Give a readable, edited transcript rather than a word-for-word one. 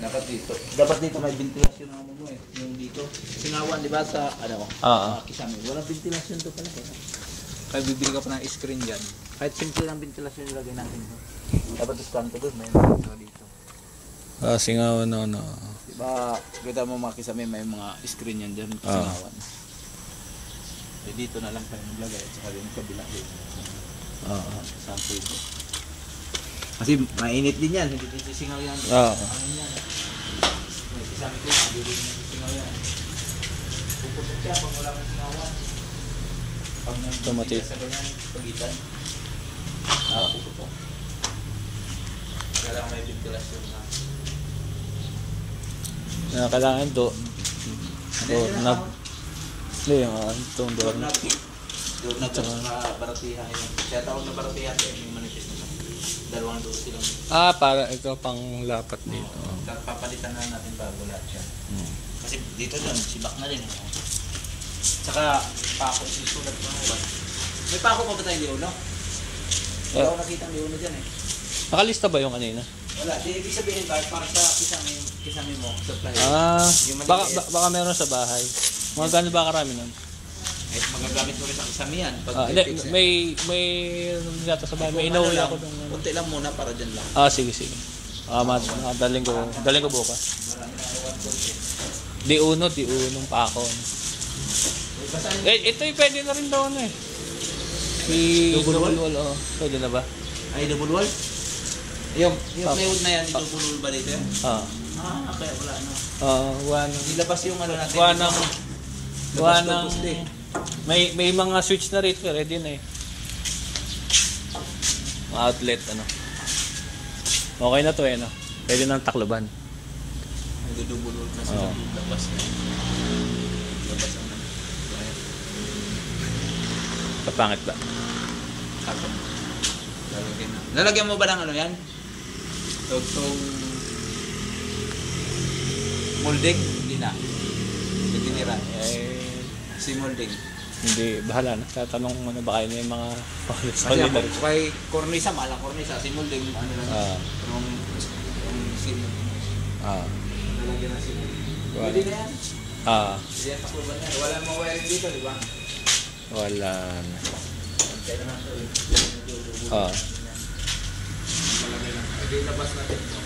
Dapat dito. Dapat dito may ventilasyon ang mo eh. Yung dito. Singawan, di ba sa, ano, kisame. Walang ventilasyon to pala. Kaya bibili ka pa ng screen dyan. Kahit simple lang ventilasyon yung lagay natin. Dapat discount ko doon. May mga dito. Singawan na ano. Diba, kita mo mga kisame, may mga screen yan dyan. Singawan. Eh, dito na lang tayo maglagay. At saka yung kabila dito. Sample ko. Kasi mainit din yan, hindi dito singaw yan. Ano yan? May kisame ko, hindi dito singaw yan. Puputok siya pag wala kang singawan. Pag nandito sa ganyan, pagitan. Puputok. Kailangan may ventilasyon na. Kailangan ito. Hindi, itong doorknob. Doorknob sa baratihan yun. Kaya tawag na baratihan yung manifest na. Dalawang doon silang. Para ito pang lapat dito. Papalitan na natin bago lahat siya. Kasi dito doon, sibak na rin. Saka pako, susulat pa nga. May pako pa ba tayo Leono? Hindi ako nakita ang Leono dyan eh. Nakalista ba yung kanina? Wala, di ibig sabihin ba para sa kisame mo, supply. Baka meron sa bahay. Mga gano'n ba karami nun? Eh, magagamit mo rin sa kisame yan. May yata sa bahay. May inuwi ako nung... Kunti lang muna para dyan lang. Sige. Daling ko bukas. Di unong pa ako. Ito pwede na rin daw ano eh. Double wall. Pwede na ba? Ay, double wall? Yung plywood na yan, double wall ba dito yan? Kaya wala ano. Ilabas yung ano natin. May mga switch na rito, ready na eh. Mga outlet ano. Okay na to eh no. Pwede nang takloban. Double wall kasi labas na. Labas na. Kapangit ba? Lalagyan mo ba ng ano yan? Itong molding? Hindi na. Hindi nira. Si molding. Hindi, bahala na. Tatanong mo na ba kayo na yung mga kasi ako, kay cornisa, malang cornisa. Si molding, ano lang. Yung sim. Lalagyan na si molding. Pwede na yan. Hindi yan takluban yan. Wala mo wiring dito, di ba? Wala na. Kaya naman ito eh. Ah. Malagay lang. Pwede labas natin ito.